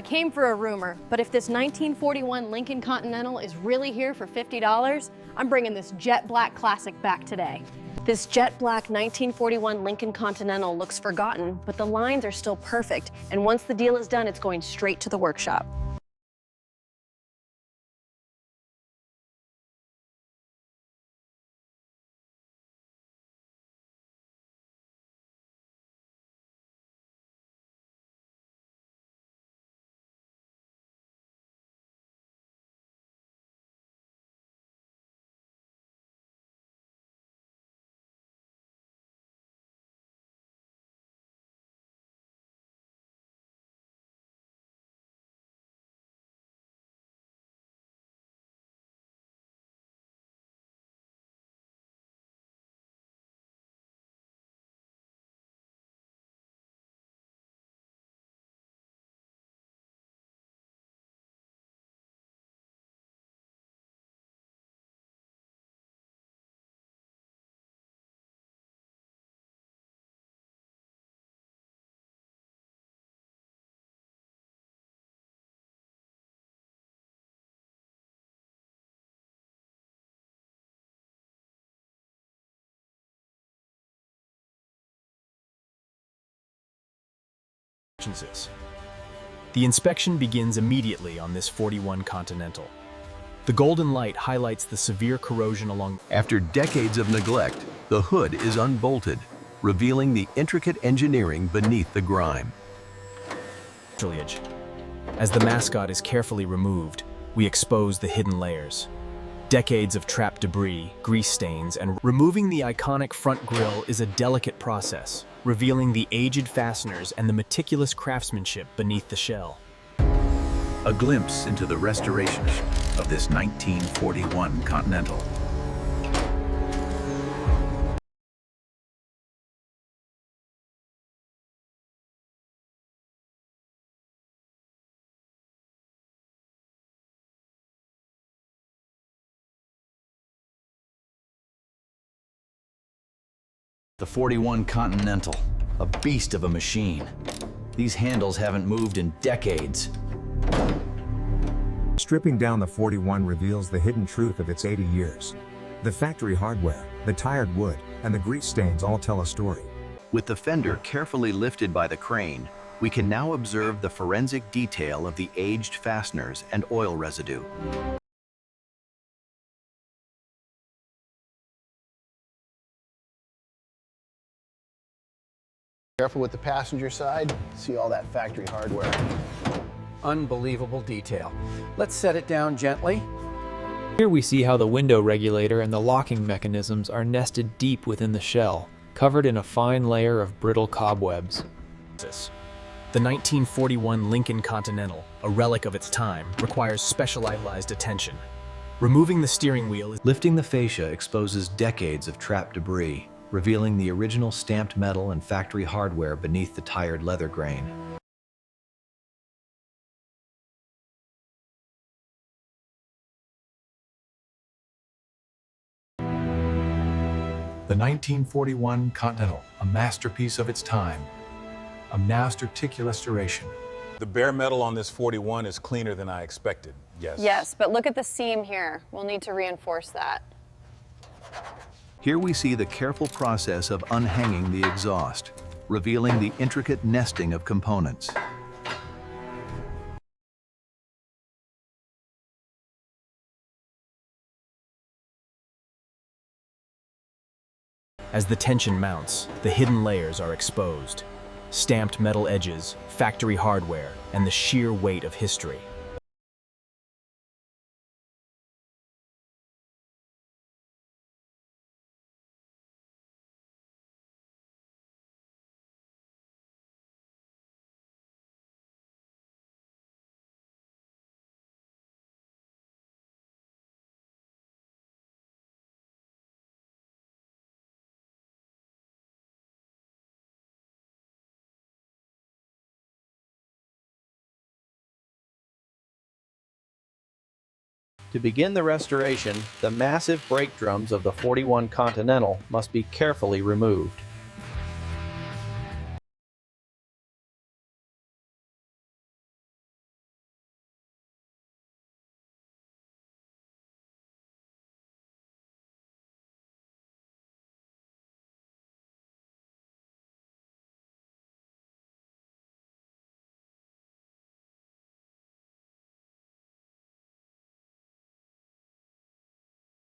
I came for a rumor, but if this 1941 Lincoln Continental is really here for $50, I'm bringing this jet black classic back today. This jet black 1941 Lincoln Continental looks forgotten, but the lines are still perfect, and once the deal is done, it's going straight to the workshop. The inspection begins immediately on this 41 Continental. The golden light highlights the severe corrosion along. After decades of neglect, the hood is unbolted, revealing the intricate engineering beneath the grime. As the mascot is carefully removed, we expose the hidden layers. Decades of trapped debris, grease stains, and removing the iconic front grille is a delicate process, revealing the aged fasteners and the meticulous craftsmanship beneath the shell. A glimpse into the restoration of this 1941 Continental. The 41 Continental, a beast of a machine. These handles haven't moved in decades. Stripping down the 41 reveals the hidden truth of its 80 years. The factory hardware, the tired wood, and the grease stains all tell a story. With the fender carefully lifted by the crane, we can now observe the forensic detail of the aged fasteners and oil residue. Careful with the passenger side, see all that factory hardware. Unbelievable detail. Let's set it down gently. Here we see how the window regulator and the locking mechanisms are nested deep within the shell, covered in a fine layer of brittle cobwebs. The 1941 Lincoln Continental, a relic of its time, requires specialized attention. Removing the steering wheel is Lifting the fascia exposes decades of trapped debris, revealing the original stamped metal and factory hardware beneath the tired leather grain. The 1941 Continental, a masterpiece of its time. A masterticulous restoration. The bare metal on this 41 is cleaner than I expected, yes. Yes, but look at the seam here. We'll need to reinforce that. Here we see the careful process of unhanging the exhaust, revealing the intricate nesting of components. As the tension mounts, the hidden layers are exposed. Stamped metal edges, factory hardware, and the sheer weight of history. To begin the restoration, the massive brake drums of the 41 Continental must be carefully removed.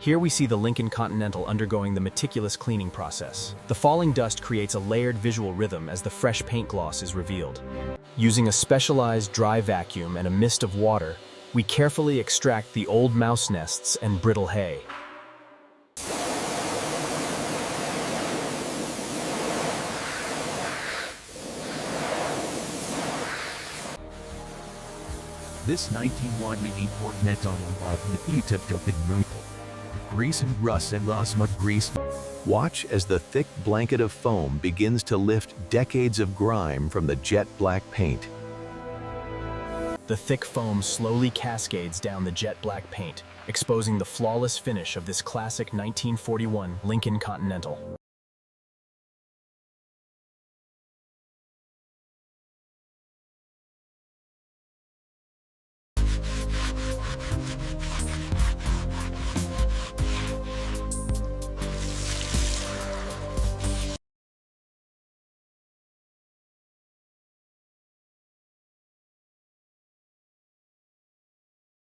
Here we see the Lincoln Continental undergoing the meticulous cleaning process. The falling dust creates a layered visual rhythm as the fresh paint gloss is revealed. Using a specialized dry vacuum and a mist of water, we carefully extract the old mouse nests and brittle hay. This 1901 Ford Continental involved the heat of tilted removal. Grease and rust and lost mud grease. Watch as the thick blanket of foam begins to lift decades of grime from the jet black paint. The thick foam slowly cascades down the jet black paint, exposing the flawless finish of this classic 1941 Lincoln Continental.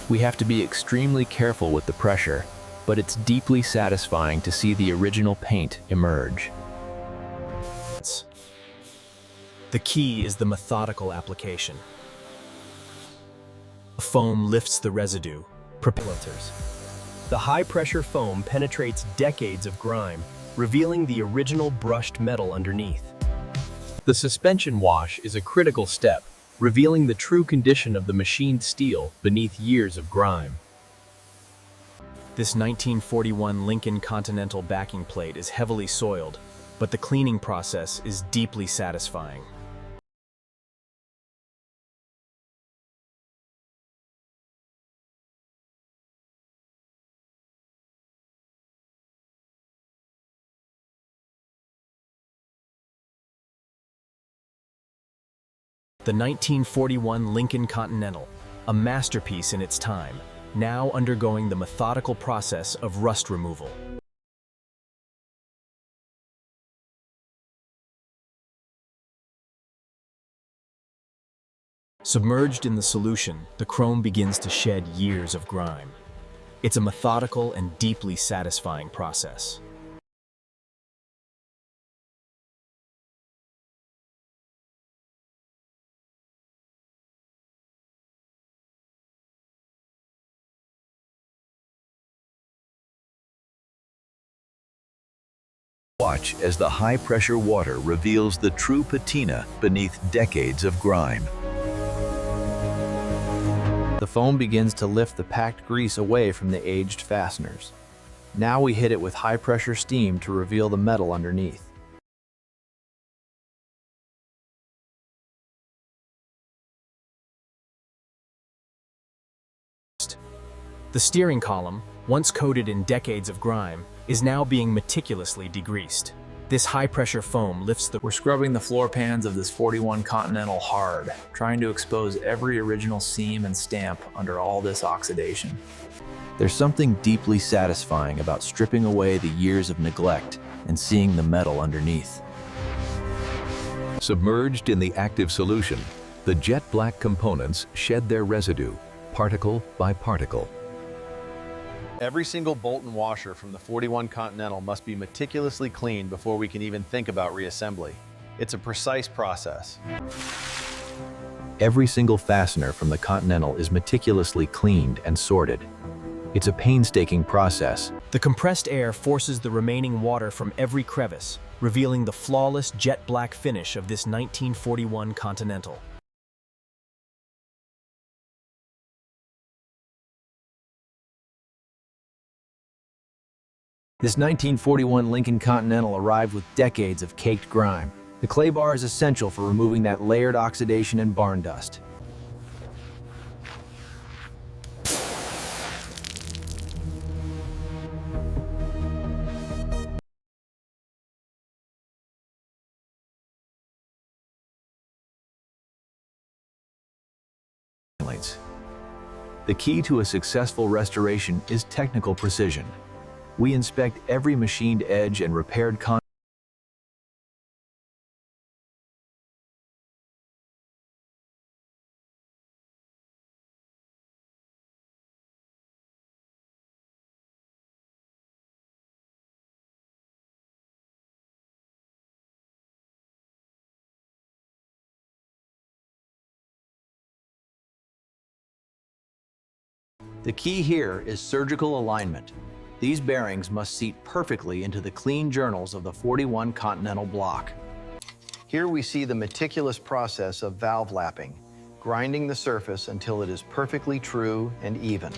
We have to be extremely careful with the pressure, but it's deeply satisfying to see the original paint emerge. The key is the methodical application. The foam lifts the residue, propellers. The high-pressure foam penetrates decades of grime, revealing the original brushed metal underneath. The suspension wash is a critical step, revealing the true condition of the machined steel beneath years of grime. This 1941 Lincoln Continental backing plate is heavily soiled, but the cleaning process is deeply satisfying. The 1941 Lincoln Continental, a masterpiece in its time, now undergoing the methodical process of rust removal. Submerged in the solution, the chrome begins to shed years of grime. It's a methodical and deeply satisfying process. Watch as the high-pressure water reveals the true patina beneath decades of grime. The foam begins to lift the packed grease away from the aged fasteners. Now we hit it with high-pressure steam to reveal the metal underneath. The steering column, once coated in decades of grime, is now being meticulously degreased. This high-pressure foam lifts the... We're scrubbing the floor pans of this 41 Continental hard, trying to expose every original seam and stamp under all this oxidation. There's something deeply satisfying about stripping away the years of neglect and seeing the metal underneath. Submerged in the active solution, the jet black components shed their residue, particle by particle. Every single bolt and washer from the 41 Continental must be meticulously cleaned before we can even think about reassembly. It's a precise process. Every single fastener from the Continental is meticulously cleaned and sorted. It's a painstaking process. The compressed air forces the remaining water from every crevice, revealing the flawless jet black finish of this 1941 Continental. This 1941 Lincoln Continental arrived with decades of caked grime. The clay bar is essential for removing that layered oxidation and barn dust. The key to a successful restoration is technical precision. We inspect every machined edge and repaired The key here is surgical alignment. These bearings must seat perfectly into the clean journals of the 41 Continental block. Here we see the meticulous process of valve lapping, grinding the surface until it is perfectly true and even.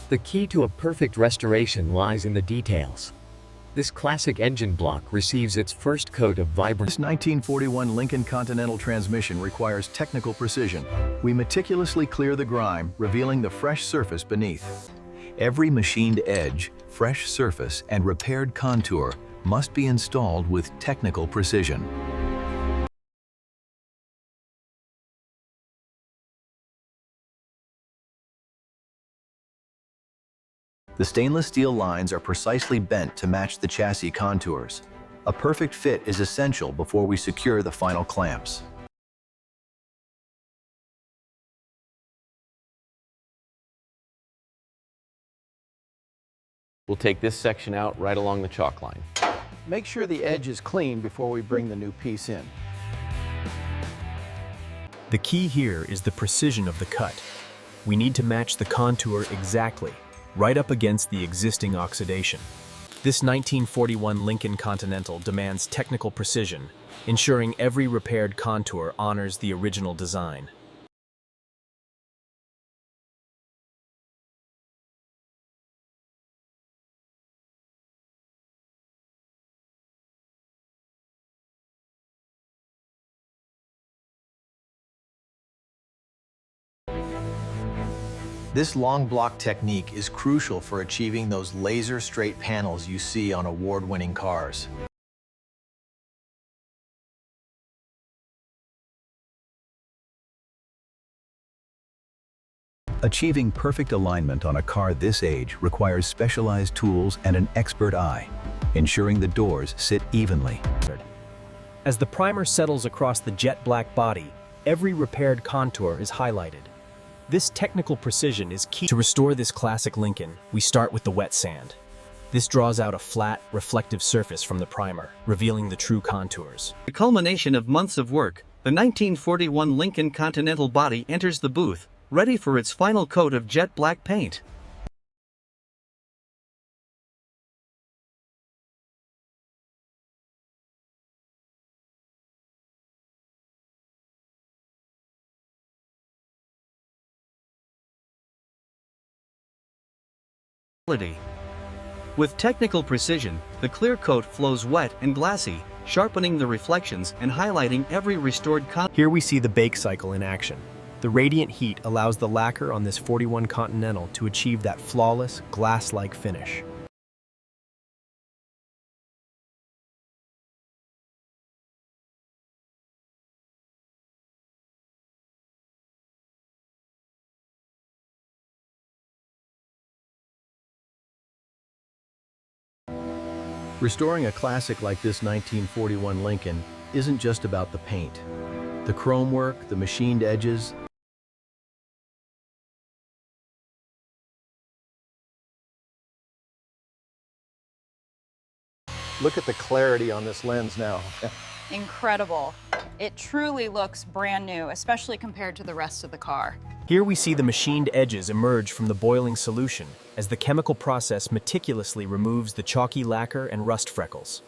The key to a perfect restoration lies in the details. This classic engine block receives its first coat of vibrant. This 1941 Lincoln Continental transmission requires technical precision. We meticulously clear the grime, revealing the fresh surface beneath. Every machined edge, fresh surface, and repaired contour must be installed with technical precision. The stainless steel lines are precisely bent to match the chassis contours. A perfect fit is essential before we secure the final clamps. We'll take this section out right along the chalk line. Make sure the edge is clean before we bring the new piece in. The key here is the precision of the cut. We need to match the contour exactly, right up against the existing oxidation. This 1941 Lincoln Continental demands technical precision, ensuring every repaired contour honors the original design. This long block technique is crucial for achieving those laser straight panels you see on award-winning cars. Achieving perfect alignment on a car this age requires specialized tools and an expert eye, ensuring the doors sit evenly. As the primer settles across the jet black body, every repaired contour is highlighted. This technical precision is key. To restore this classic Lincoln, we start with the wet sand. This draws out a flat, reflective surface from the primer, revealing the true contours. The culmination of months of work, the 1941 Lincoln Continental body enters the booth, ready for its final coat of jet black paint. With technical precision, the clear coat flows wet and glassy, sharpening the reflections and highlighting every restored contour. Here we see the bake cycle in action. The radiant heat allows the lacquer on this 41 Continental to achieve that flawless, glass-like finish. Restoring a classic like this 1941 Lincoln isn't just about the paint. The chrome work, the machined edges, Look at the clarity on this lens now. Incredible. It truly looks brand new, especially compared to the rest of the car. Here we see the machined edges emerge from the boiling solution as the chemical process meticulously removes the chalky lacquer and rust freckles.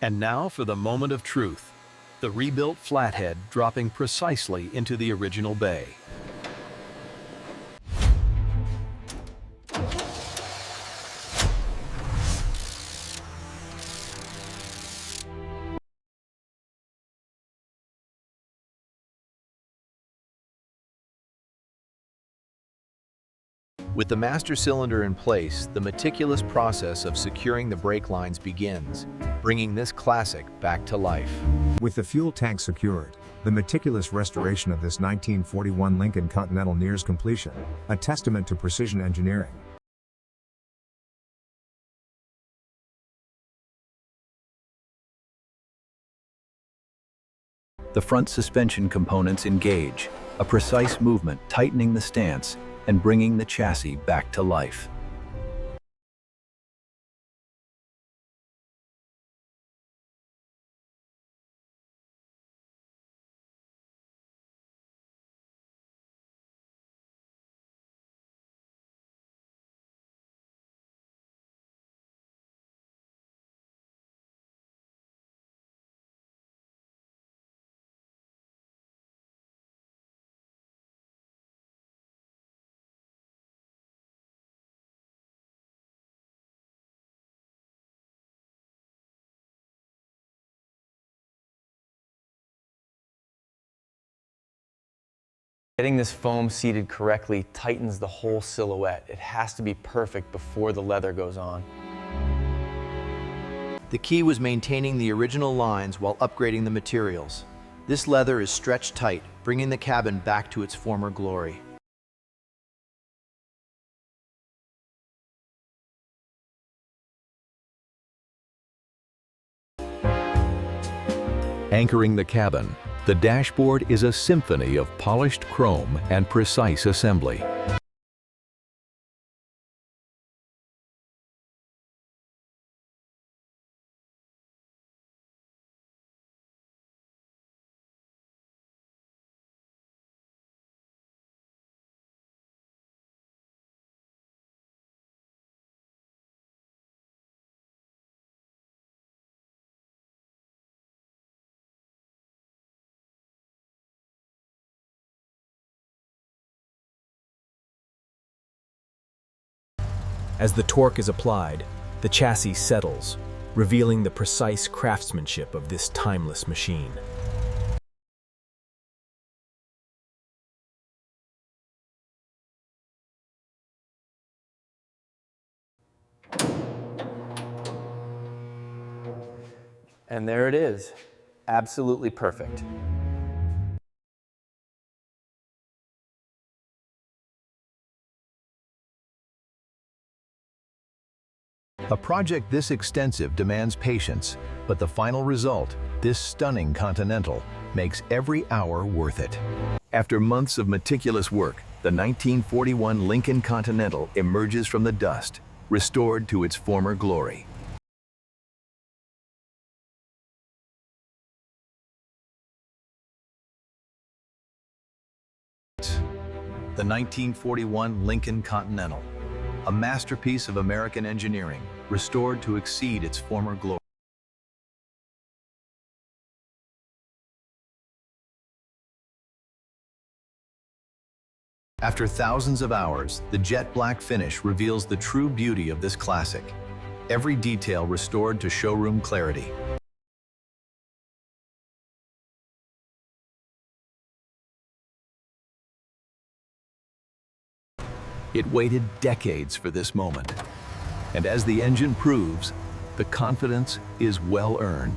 and now for the moment of truth. The rebuilt flathead dropping precisely into the original bay. With the master cylinder in place, the meticulous process of securing the brake lines begins, bringing this classic back to life. With the fuel tank secured, the meticulous restoration of this 1941 Lincoln Continental nears completion, a testament to precision engineering. The front suspension components engage, a precise movement tightening the stance and bringing the chassis back to life. Getting this foam seated correctly tightens the whole silhouette. It has to be perfect before the leather goes on. The key was maintaining the original lines while upgrading the materials. This leather is stretched tight, bringing the cabin back to its former glory. Anchoring the cabin, the dashboard is a symphony of polished chrome and precise assembly. As the torque is applied, the chassis settles, revealing the precise craftsmanship of this timeless machine. And there it is, absolutely perfect. A project this extensive demands patience, but the final result, this stunning Continental, makes every hour worth it. After months of meticulous work, the 1941 Lincoln Continental emerges from the dust, restored to its former glory. The 1941 Lincoln Continental, a masterpiece of American engineering, restored to exceed its former glory. After thousands of hours, the jet black finish reveals the true beauty of this classic. Every detail restored to showroom clarity. It waited decades for this moment. And as the engine proves, the confidence is well earned.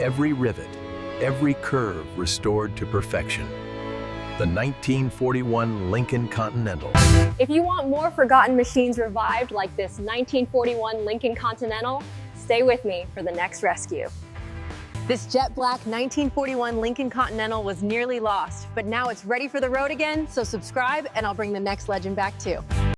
Every rivet, every curve restored to perfection. The 1941 Lincoln Continental. If you want more forgotten machines revived like this 1941 Lincoln Continental, stay with me for the next rescue. This jet black 1941 Lincoln Continental was nearly lost, but now it's ready for the road again, so subscribe and I'll bring the next legend back too.